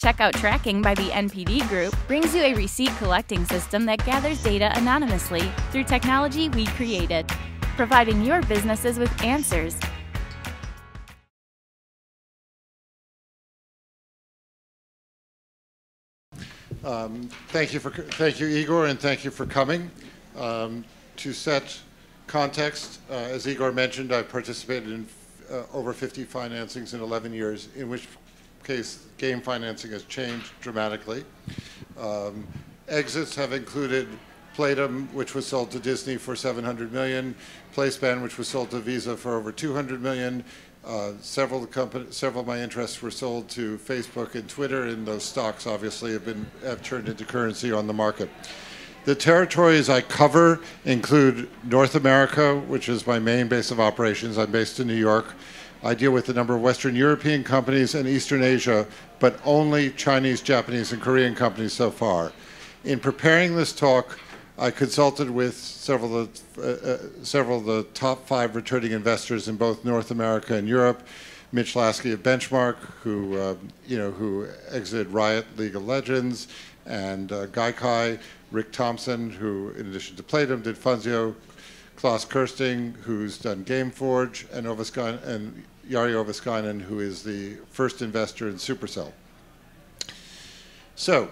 Checkout tracking by the NPD Group brings you a receipt collecting system that gathers data anonymously through technology we created, providing your businesses with answers. Thank you, Igor, and thank you for coming. To set context, as Igor mentioned, I've participated in over 50 financings in 11 years, in which case game financing has changed dramatically. Exits have included Playdom, which was sold to Disney for $700 million, PlaySpan, which was sold to Visa for over $200 million. Several of my interests were sold to Facebook and Twitter, and those stocks obviously have turned into currency on the market. The territories I cover include North America, which is my main base of operations. I'm based in New York. I deal with a number of Western European companies and Eastern Asia, but only Chinese, Japanese, and Korean companies so far. In preparing this talk, I consulted with several of the top 5 returning investors in both North America and Europe. Mitch Lasky of Benchmark, who exited Riot, League of Legends, and Gaikai. Rick Thompson, who, in addition to Playdom, did Funzio. Klaus Kirsting, who's done Gameforge, and Jari Ovaskainen, who is the first investor in Supercell. So,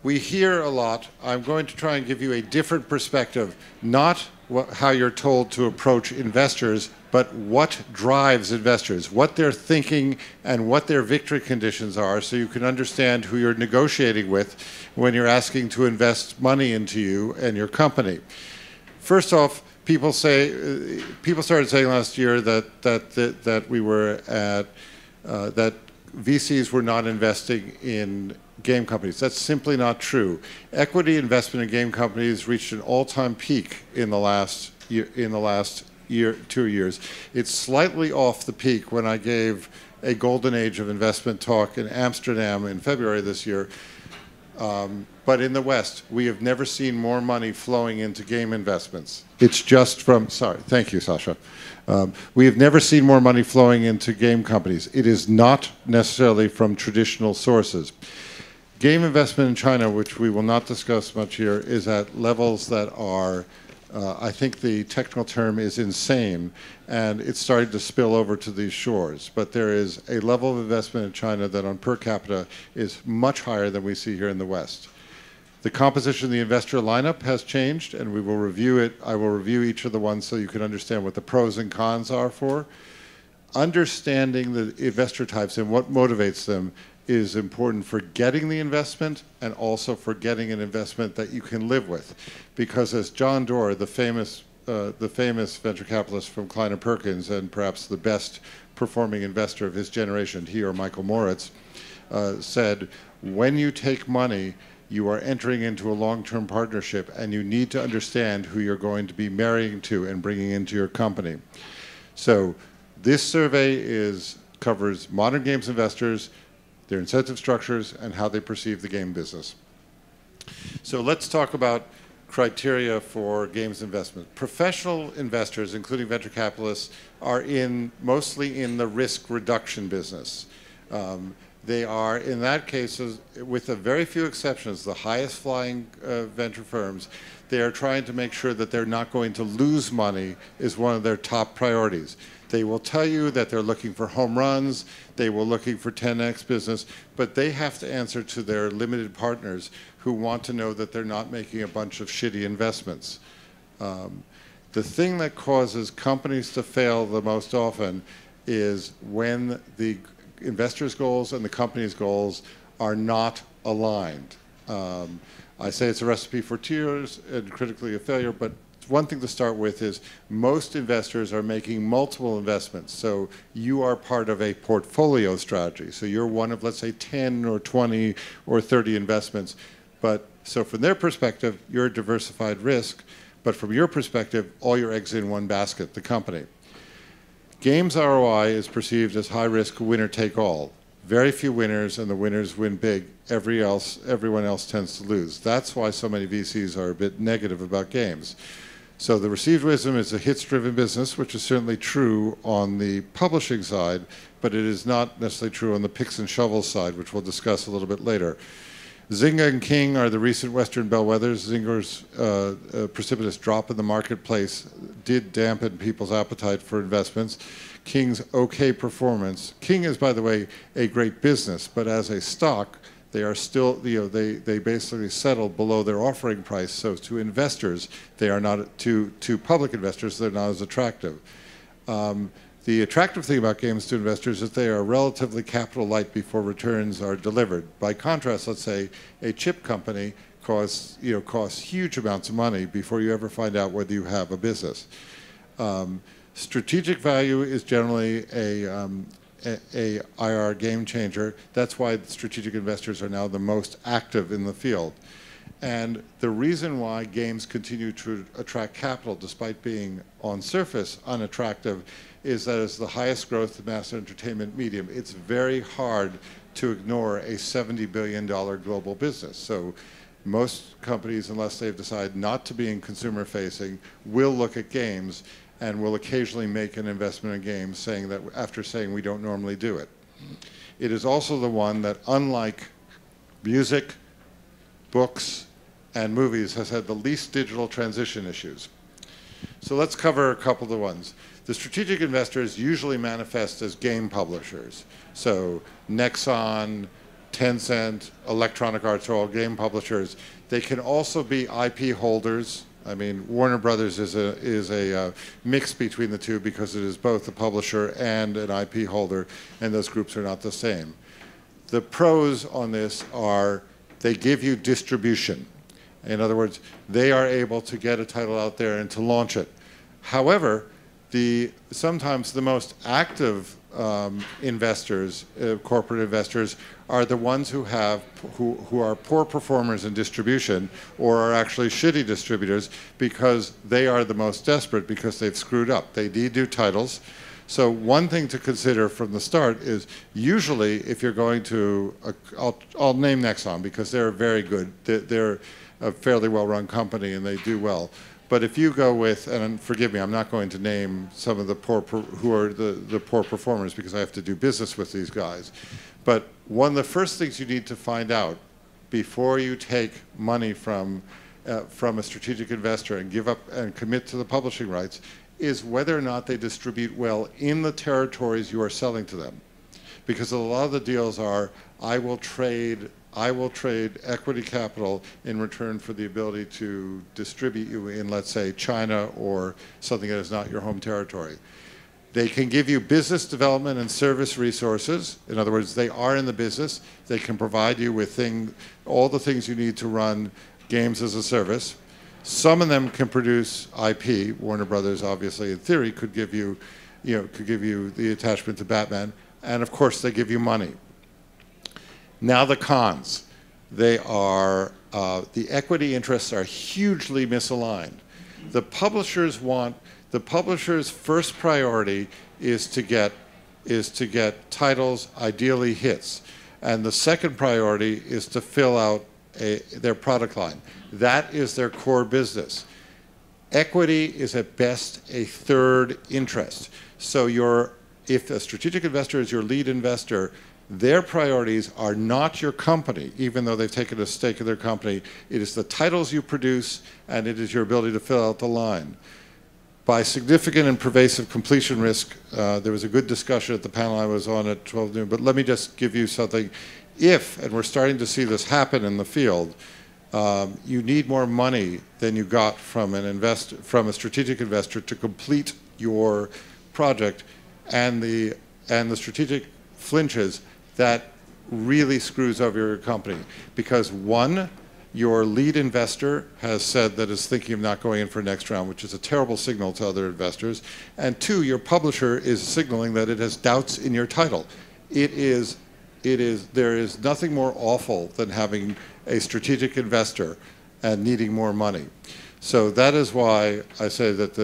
we hear a lot. I'm going to try and give you a different perspective, not how you're told to approach investors, but what drives investors, what they're thinking and what their victory conditions are, so you can understand who you're negotiating with when you're asking to invest money into you and your company. First off, people started saying last year that VCs were not investing in game companies. That's simply not true. Equity investment in game companies reached an all-time peak in the last year, 2 years. It's slightly off the peak when I gave a golden age of investment talk in Amsterdam in February this year. But in the West, we have never seen more money flowing into game investments. It's just from, sorry, thank you, Sasha. We have never seen more money flowing into game companies. It is not necessarily from traditional sources. Game investment in China, which we will not discuss much here, is at levels that are, I think the technical term is insane, and it's starting to spill over to these shores. But there is a level of investment in China that on per capita is much higher than we see here in the West. The composition of the investor lineup has changed, and we will review it. I will review each of the ones so you can understand what the pros and cons are for. Understanding the investor types and what motivates them is important for getting the investment and also for getting an investment that you can live with. Because as John Doerr, the famous venture capitalist from Kleiner Perkins and perhaps the best performing investor of his generation, he or Michael Moritz, said, when you take money, you are entering into a long-term partnership and you need to understand who you're going to be marrying to and bringing into your company. So this survey covers modern games investors, their incentive structures, and how they perceive the game business. So let's talk about criteria for games investment. Professional investors, including venture capitalists, are mostly in the risk reduction business. They are, in that case, with a very few exceptions, the highest flying venture firms, they are trying to make sure that they're not going to lose money is one of their top priorities. They will tell you that they're looking for home runs, they will looking for 10x business, but they have to answer to their limited partners who want to know that they're not making a bunch of shitty investments. The thing that causes companies to fail the most often is when the investors' goals and the company's goals are not aligned. I say it's a recipe for tears and critically a failure, but one thing to start with is most investors are making multiple investments. So you are part of a portfolio strategy. So you're one of, let's say, 10 or 20 or 30 investments. So from their perspective, you're a diversified risk. But from your perspective, all your eggs in one basket, the company. Games ROI is perceived as high risk, winner take all. Very few winners, and the winners win big. Everyone else tends to lose. That's why so many VCs are a bit negative about games. So the received wisdom is a hits-driven business, which is certainly true on the publishing side, but it is not necessarily true on the picks and shovels side, which we'll discuss a little bit later. Zynga and King are the recent Western bellwethers. Zynga's precipitous drop in the marketplace did dampen people's appetite for investments. King's okay performance. King is, by the way, a great business, but as a stock, they are still, they basically settled below their offering price. So to investors, they are not, to public investors, they're not as attractive. The attractive thing about games to investors is they are relatively capital light before returns are delivered. By contrast, let's say a chip company costs huge amounts of money before you ever find out whether you have a business. Strategic value is generally a IR game changer. That's why strategic investors are now the most active in the field. And the reason why games continue to attract capital, despite being on surface unattractive, is that it's the highest growth mass entertainment medium. It's very hard to ignore a $70 billion global business. So most companies, unless they've decided not to be in consumer facing, will look at games and will occasionally make an investment in games, saying that after saying we don't normally do it. It is also the one that, unlike music, books, and movies, has had the least digital transition issues. So let's cover a couple of the ones. The strategic investors usually manifest as game publishers. So Nexon, Tencent, Electronic Arts are all game publishers. They can also be IP holders. I mean, Warner Brothers is a mix between the two because it is both a publisher and an IP holder, and those groups are not the same. The pros on this are they give you distribution. In other words, they are able to get a title out there and to launch it. However, sometimes the most active investors, corporate investors, are the ones who are poor performers in distribution or are actually shitty distributors because they are the most desperate because they've screwed up. They need new titles. So one thing to consider from the start is usually if you're going to, I'll name Nexon because they're very good. They're a fairly well-run company and they do well. But if you go with, and forgive me, I'm not going to name some of the who are the poor performers because I have to do business with these guys. But one of the first things you need to find out before you take money from a strategic investor and give up and commit to the publishing rights is whether or not they distribute well in the territories you are selling to them. Because a lot of the deals are, I will trade equity capital in return for the ability to distribute you in, let's say, China or something that is not your home territory. They can give you business development and service resources. In other words, they are in the business. They can provide you with all the things you need to run games as a service. Some of them can produce IP. Warner Brothers, obviously, in theory, could give you the attachment to Batman. And of course, they give you money. Now the cons. They are, the equity interests are hugely misaligned. The publisher's first priority is to get titles, ideally hits. And the second priority is to fill out their product line. That is their core business. Equity is at best a third interest. So if a strategic investor is your lead investor, their priorities are not your company, even though they've taken a stake in their company. It is the titles you produce, and it is your ability to fill out the line. By significant and pervasive completion risk, there was a good discussion at the panel I was on at 12 noon, but let me just give you something. And we're starting to see this happen in the field, you need more money than you got from a strategic investor to complete your project, and the strategic flinches, that really screws over your company. Because one, your lead investor has said that is thinking of not going in for next round, which is a terrible signal to other investors. And two, your publisher is signaling that it has doubts in your title. There is nothing more awful than having a strategic investor and needing more money. So that is why I say that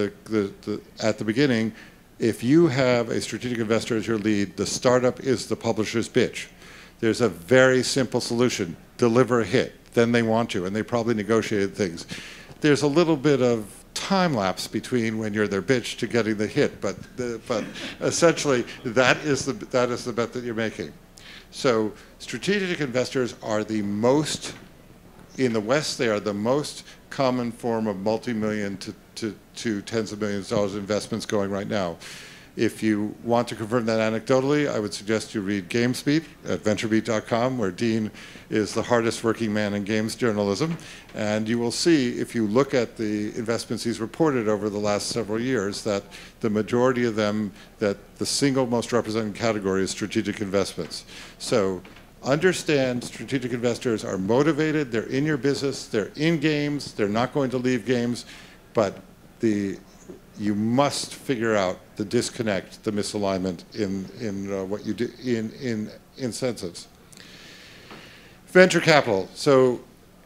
at the beginning, if you have a strategic investor as your lead, the startup is the publisher's bitch. There's a very simple solution. Deliver a hit. Then they want you, and they probably negotiated things. There's a little bit of time lapse between when you're their bitch to getting the hit, but essentially that is the bet that you're making. So strategic investors are the most, in the West, they are the most common form of multi-million to tens of millions of dollars investments going right now. If you want to confirm that anecdotally, I would suggest you read GamesBeat at venturebeat.com, where Dean is the hardest working man in games journalism. And you will see, if you look at the investments he's reported over the last several years, that the majority of them, that the single most represented category is strategic investments. So understand strategic investors are motivated, they're in your business, they're in games, they're not going to leave games, but you must figure out the disconnect, the misalignment in what you do in incentives. Venture capital. So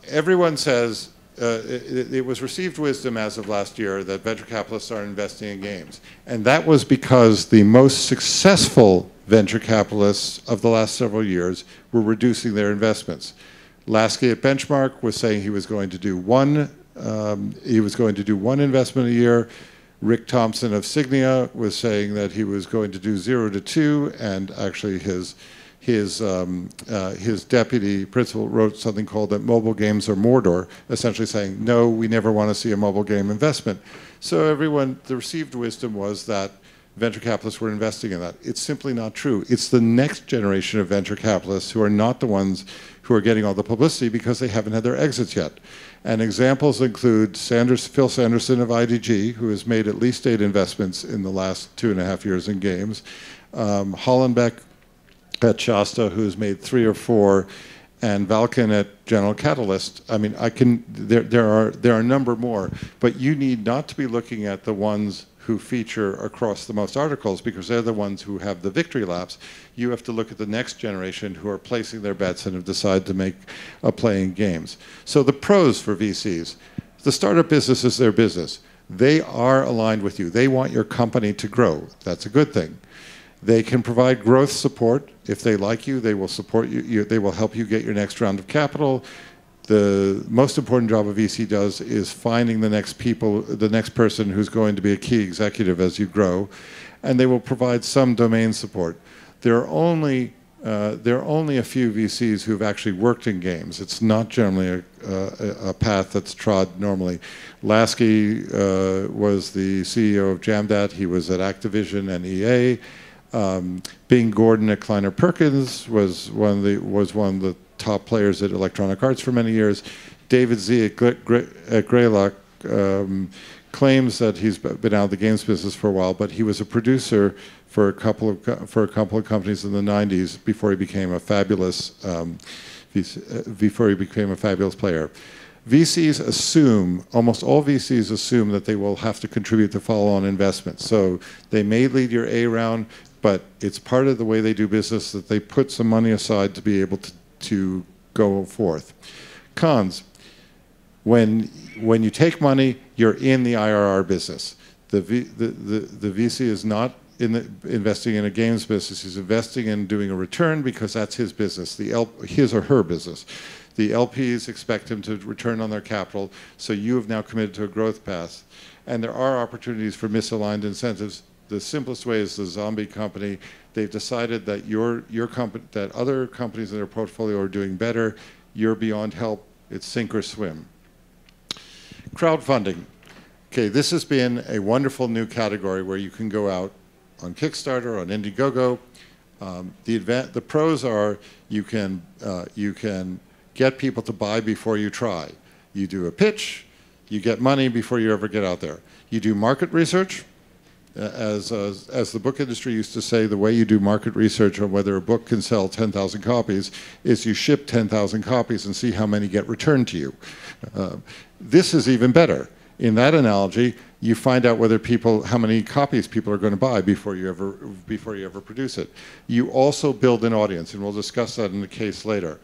everyone says it was received wisdom as of last year that venture capitalists are investing in games, and that was because the most successful venture capitalists of the last several years were reducing their investments. Lasky at Benchmark was saying he was going to do one investment a year. Rick Thompson of Signia was saying that he was going to do 0 to 2, and actually his deputy principal wrote something called that mobile games are Mordor, essentially saying, no, we never want to see a mobile game investment. So the received wisdom was that venture capitalists were investing in that. It's simply not true. It's the next generation of venture capitalists who are not the ones who are getting all the publicity because they haven't had their exits yet. And examples include Phil Sanderson of IDG, who has made at least 8 investments in the last 2.5 years in games. Hollenbeck at Shasta, who's made 3 or 4, and Valken at General Catalyst. I mean, there are a number more, but you need not to be looking at the ones who feature across the most articles because they're the ones who have the victory laps. You have to look at the next generation who are placing their bets and have decided to make a play in games. So the pros for VCs, the startup business is their business. They are aligned with you. They want your company to grow. That's a good thing. They can provide growth support. If they like you, they will support you. They will help you get your next round of capital. The most important job a VC does is finding the next person who's going to be a key executive as you grow, and they will provide some domain support. There are only a few VCs who've actually worked in games. It's not generally a path that's trod normally. Lasky was the CEO of Jamdat. He was at Activision and EA. Bing Gordon at Kleiner Perkins was one of the top players at Electronic Arts for many years. David Z at Greylock claims that he's been out of the games business for a while, but he was a producer for a couple of companies in the 90s before he became a fabulous player. VCs assume, almost all VCs assume that they will have to contribute to follow-on investments. So they may lead your A round, but it's part of the way they do business that they put some money aside to be able to go forth. Cons: when you take money, you're in the IRR business. The VC is not investing in a games business. He's investing in doing a return because that's his business, his or her business. The LPs expect him to return on their capital, so you have now committed to a growth path. And there are opportunities for misaligned incentives. The simplest way is the zombie company. They've decided that that other companies in their portfolio are doing better. You're beyond help. It's sink or swim. Crowdfunding. Okay, this has been a wonderful new category where you can go out on Kickstarter, on Indiegogo. The pros are you can get people to buy before you try. You do a pitch, you get money before you ever get out there. You do market research. As the book industry used to say, the way you do market research on whether a book can sell 10,000 copies is you ship 10,000 copies and see how many get returned to you. This is even better. In that analogy, you find out how many copies people are going to buy before you ever produce it. You also build an audience, and we'll discuss that in the case later.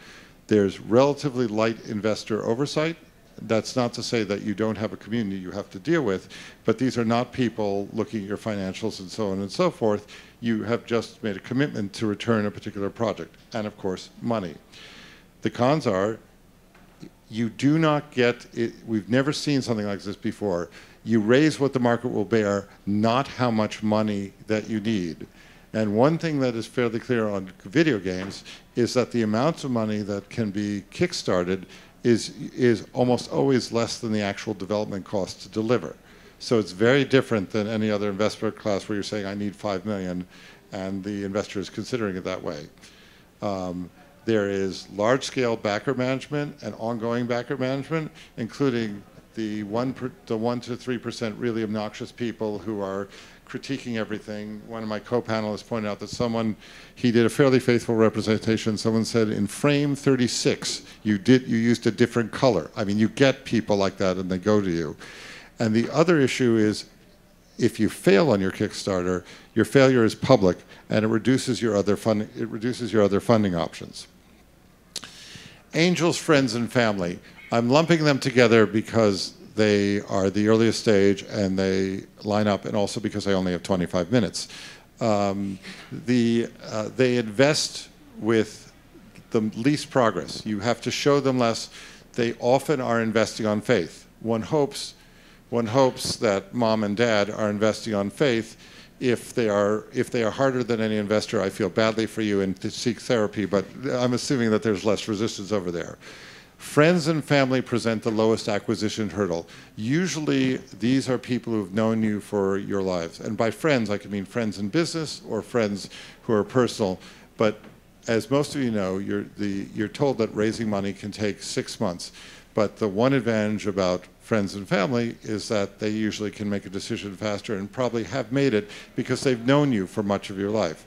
There's relatively light investor oversight. That's not to say that you don't have a community you have to deal with, but these are not people looking at your financials and so on and so forth. You have just made a commitment to return a particular project, and of course, money. The cons are, you do not get it. We've never seen something like this before. You raise what the market will bear, not how much money that you need. And one thing that is fairly clear on video games is that the amount of money that can be kickstarted is almost always less than the actual development cost to deliver. So it's very different than any other investment class where you're saying, I need 5 million, and the investor is considering it that way. There is large-scale backer management and ongoing backer management, including the 1 to 3% really obnoxious people who are critiquing everything. One of my co-panelists pointed out that he did a fairly faithful representation. Someone said, in frame 36, you used a different color. I mean, you get people like that, and they go to you. And the other issue is, if you fail on your Kickstarter, your failure is public, and it reduces your other funding options. Angels, friends, and family. I'm lumping them together because they are the earliest stage and they line up, and also because I only have 25 minutes. They invest with the least progress. You have to show them less. They often are investing on faith. One hopes that mom and dad are investing on faith. If they are harder than any investor, I feel badly for you and to seek therapy, but I'm assuming that there's less resistance over there. Friends and family present the lowest acquisition hurdle. Usually, these are people who've known you for your lives. And by friends, I can mean friends in business or friends who are personal. But as most of you know, you're told that raising money can take 6 months. But the one advantage about friends and family is that they usually can make a decision faster and probably have made it because they've known you for much of your life.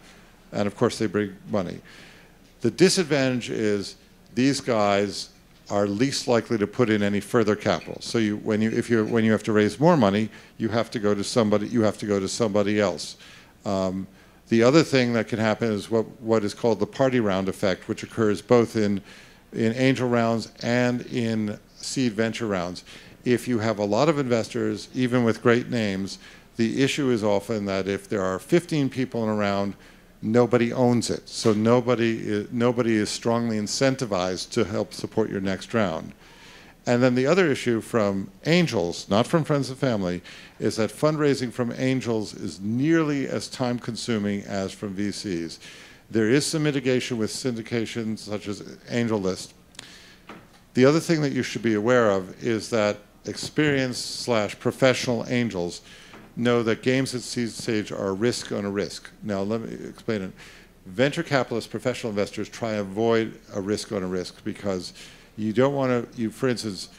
And of course, they bring money. The disadvantage is these guys are least likely to put in any further capital. So when you have to raise more money, you have to go to somebody else. The other thing that can happen is what is called the party round effect, which occurs both in angel rounds and in seed venture rounds. If you have a lot of investors, even with great names, the issue is often that if there are 15 people in a round, nobody owns it. So nobody is strongly incentivized to help support your next round. And then the other issue from angels, not from friends and family, is that fundraising from angels is nearly as time-consuming as from VCs. There is some mitigation with syndications such as AngelList. The other thing that you should be aware of is that experienced/professional angels know that games at seed stage are a risk on a risk. Now, let me explain it. Venture capitalists, professional investors, try to avoid a risk on a risk because you don't want to, for instance,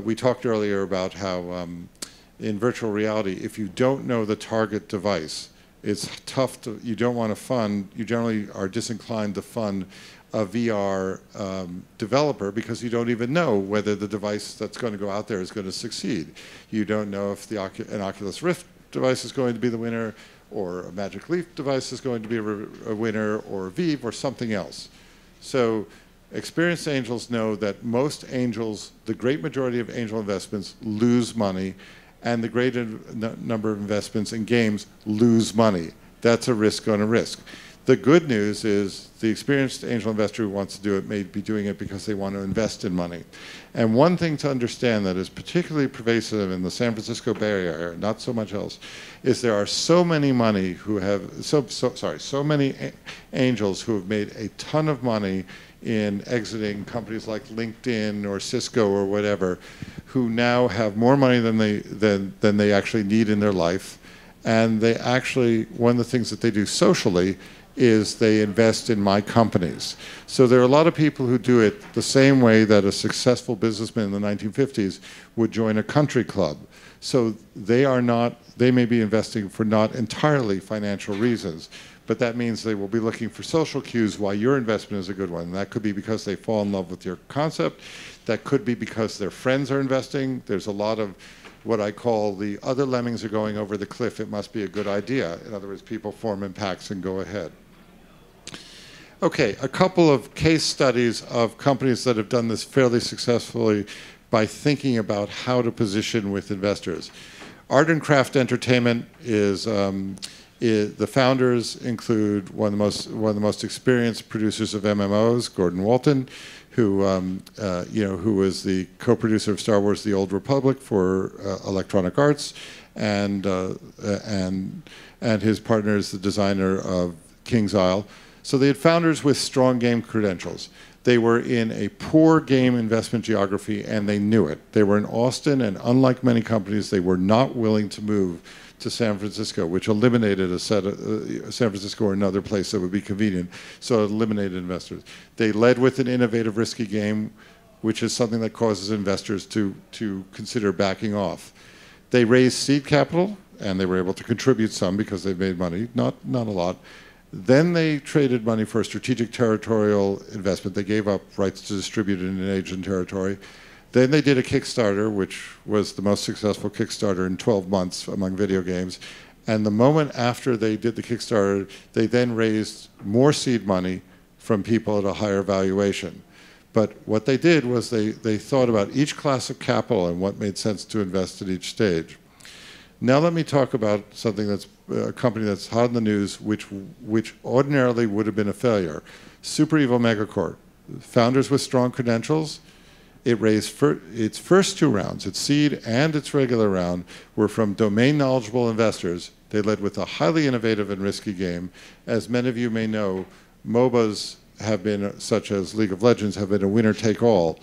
we talked earlier about how in virtual reality, if you don't know the target device, it's tough to, you don't want to fund, you generally are disinclined to fund a VR developer because you don't even know whether the device that's going to go out there is going to succeed. You don't know if an Oculus Rift device is going to be the winner, or a Magic Leap device is going to be a winner, or a Vive, or something else. So experienced angels know that most angels, the great majority of angel investments lose money, and the great number of investments in games lose money. That's a risk on a risk. The good news is the experienced angel investor who wants to do it may be doing it because they want to invest in money. And one thing to understand that is particularly pervasive in the San Francisco Bay Area, not so much else, is there are so many so many angels who have made a ton of money in exiting companies like LinkedIn or Cisco or whatever, who now have more money than they actually need in their life. And they actually, one of the things that they do socially is they invest in my companies. So there are a lot of people who do it the same way that a successful businessman in the 1950s would join a country club. So they may be investing for not entirely financial reasons, but that means they will be looking for social cues why your investment is a good one. And that could be because they fall in love with your concept. That could be because their friends are investing. There's a lot of what I call the other lemmings are going over the cliff, it must be a good idea. In other words, people form in packs and go ahead. Okay, a couple of case studies of companies that have done this fairly successfully by thinking about how to position with investors. Art and Craft Entertainment is The founders include one of the most experienced producers of MMOs, Gordon Walton, who who was the co-producer of Star Wars: The Old Republic for Electronic Arts, and his partner is the designer of King's Isle. So they had founders with strong game credentials. They were in a poor game investment geography, and they knew it. They were in Austin, and unlike many companies, they were not willing to move to San Francisco, which eliminated a set of San Francisco or another place that would be convenient. So it eliminated investors. They led with an innovative, risky game, which is something that causes investors to consider backing off. They raised seed capital, and they were able to contribute some because they made money, not a lot. Then they traded money for a strategic territorial investment. They gave up rights to distribute in an Asian territory. Then they did a Kickstarter, which was the most successful Kickstarter in 12 months among video games. And the moment after they did the Kickstarter, they then raised more seed money from people at a higher valuation. But what they did was they thought about each class of capital and what made sense to invest at each stage. Now let me talk about something that's a company that's hot in the news, which ordinarily would have been a failure. Super Evil Megacorp. Founders with strong credentials. It raised its first 2 rounds, its seed and its regular round, were from domain-knowledgeable investors. They led with a highly innovative and risky game. As many of you may know, MOBAs have been, such as League of Legends, have been a winner-take-all.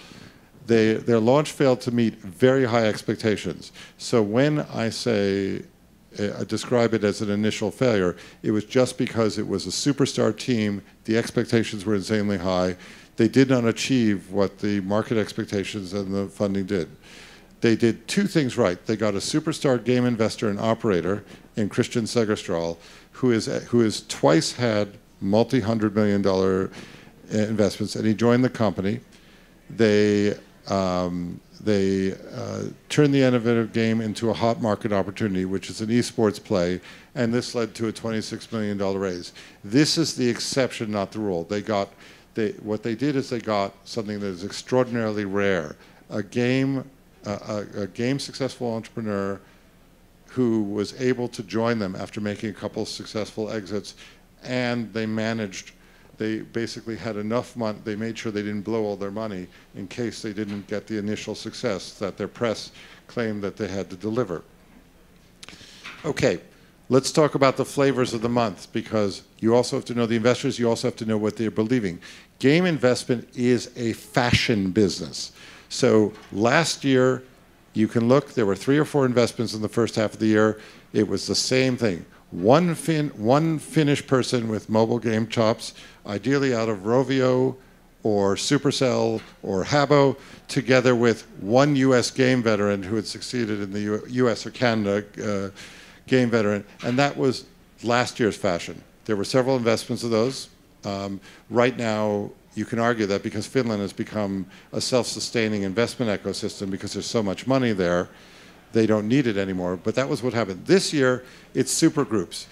Their launch failed to meet very high expectations. So when I say, describe it as an initial failure, it was just because it was a superstar team, the expectations were insanely high. They did not achieve what the market expectations and the funding did. They did 2 things right. They got a superstar game investor and operator in Christian Segerstral, who has twice had multi-$100 million investments, and he joined the company. They turned the innovative game into a hot market opportunity, which is an esports play, and this led to a $26 million raise. This is the exception, not the rule. What they did is they got something that is extraordinarily rare, a game successful entrepreneur who was able to join them after making a couple of successful exits, and they basically had enough money. They made sure they didn't blow all their money in case they didn't get the initial success that their press claimed that they had to deliver. Okay, let's talk about the flavors of the month, because you also have to know the investors, you also have to know what they're believing. Game investment is a fashion business. So last year, you can look, there were 3 or 4 investments in the first half of the year. It was the same thing. One Finnish person with mobile game chops, ideally out of Rovio or Supercell or Habbo, together with one US game veteran who had succeeded in the US or Canada game veteran, and that was last year's fashion. There were several investments of those. Right now, you can argue that because Finland has become a self-sustaining investment ecosystem because there's so much money there, they don't need it anymore, but that was what happened. This year, it's super groups.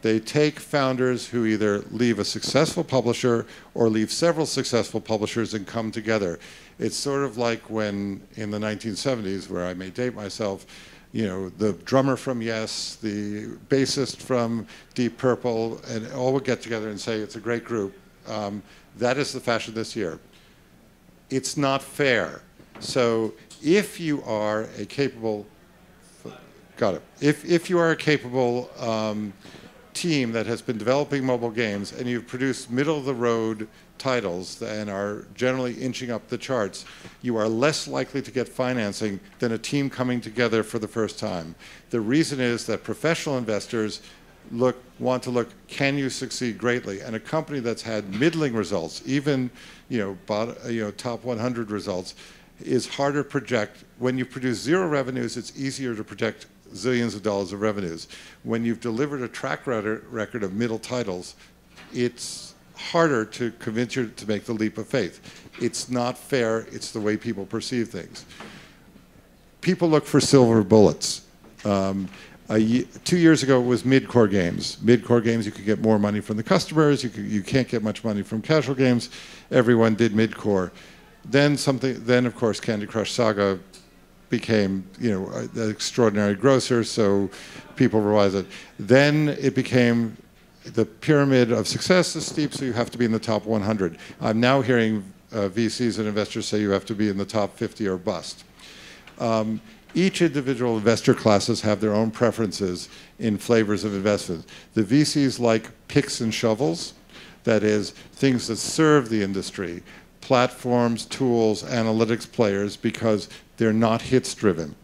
They take founders who either leave a successful publisher or leave several successful publishers and come together. It's sort of like when in the 1970s, where I may date myself, you know, the drummer from Yes, the bassist from Deep Purple, and all would get together and say, it's a great group. That is the fashion this year. It's not fair. So if you are a capable, If you are a capable team that has been developing mobile games and you've produced middle-of-the-road titles and are generally inching up the charts, you are less likely to get financing than a team coming together for the first time. The reason is that professional investors want to look, can you succeed greatly? And a company that's had middling results, even top 100 results, is harder to project. When you produce 0 revenues, it's easier to project zillions of dollars of revenues. When you've delivered a track record of middle titles, it's harder to convince you to make the leap of faith. It's not fair. It's the way people perceive things. People look for silver bullets. 2 years ago, it was mid-core games. Mid-core games, you could get more money from the customers. You can't get much money from casual games. Everyone did mid-core. Then, of course, Candy Crush Saga became, an extraordinary grocer, so people realized it. Then it became the pyramid of success is steep, so you have to be in the top 100. I'm now hearing VCs and investors say you have to be in the top 50 or bust. Each individual investor classes have their own preferences in flavors of investment. The VCs like picks and shovels, that is, things that serve the industry, platforms, tools, analytics players, because they're not hits driven.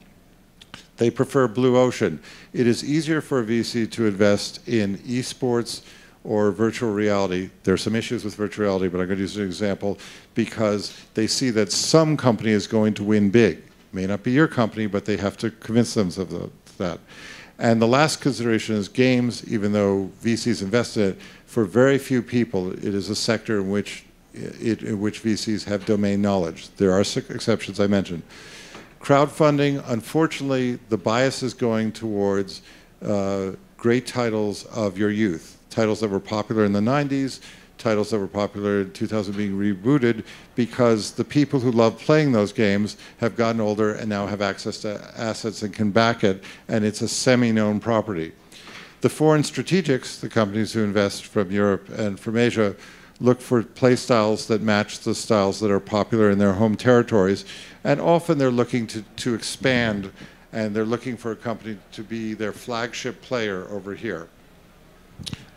They prefer blue ocean. It is easier for a VC to invest in esports or virtual reality. There are some issues with virtual reality, but I'm going to use an example because they see that some company is going to win big. It may not be your company, but they have to convince themselves of that. And the last consideration is games, even though VCs invest in it, for very few people, it is a sector in which VCs have domain knowledge. There are exceptions I mentioned. Crowdfunding, unfortunately, the bias is going towards great titles of your youth. Titles that were popular in the 90s, titles that were popular in 2000 being rebooted because the people who love playing those games have gotten older and now have access to assets and can back it, and it's a semi-known property. The foreign strategics, the companies who invest from Europe and from Asia, look for play styles that match the styles that are popular in their home territories, and often they're looking to expand, and they're looking for a company to be their flagship player over here.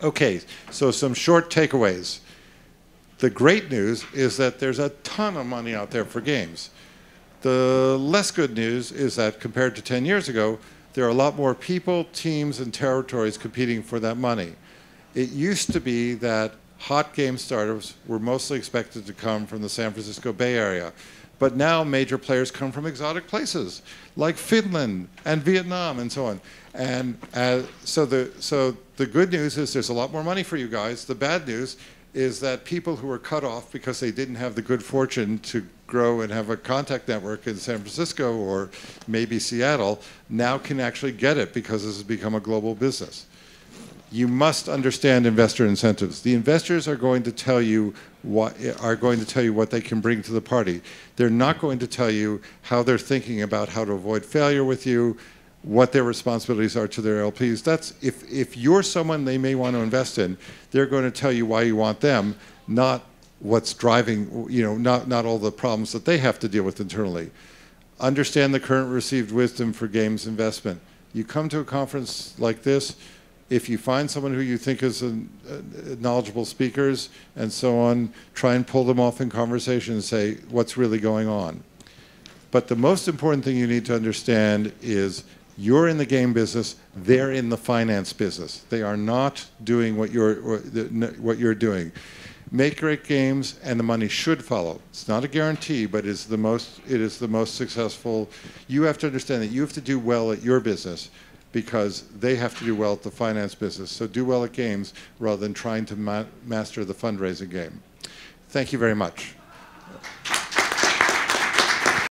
Okay, so some short takeaways. The great news is that there's a ton of money out there for games. The less good news is that compared to 10 years ago, there are a lot more people, teams, and territories competing for that money. It used to be that hot game startups were mostly expected to come from the San Francisco Bay Area. But now major players come from exotic places, like Finland and Vietnam and so on. And so the good news is there's a lot more money for you guys. The bad news is that people who were cut off because they didn't have the good fortune to grow and have a contact network in San Francisco or maybe Seattle now can actually get it because this has become a global business. You must understand investor incentives. The investors are going to tell you what they can bring to the party. They're not going to tell you how they're thinking about how to avoid failure with you, what their responsibilities are to their LPs. That's if you're someone they may want to invest in, they're going to tell you why you want them, not what's driving, not all the problems that they have to deal with internally. Understand the current received wisdom for games investment. You come to a conference like this, if you find someone who you think is knowledgeable speakers and so on, try and pull them off in conversation and say what's really going on. But the most important thing you need to understand is you're in the game business, they're in the finance business. They are not doing what you're doing. Make great games and the money should follow. It's not a guarantee, but it is the most successful. You have to understand that you have to do well at your business because they have to do well at the finance business. So do well at games rather than trying to master the fundraising game. Thank you very much.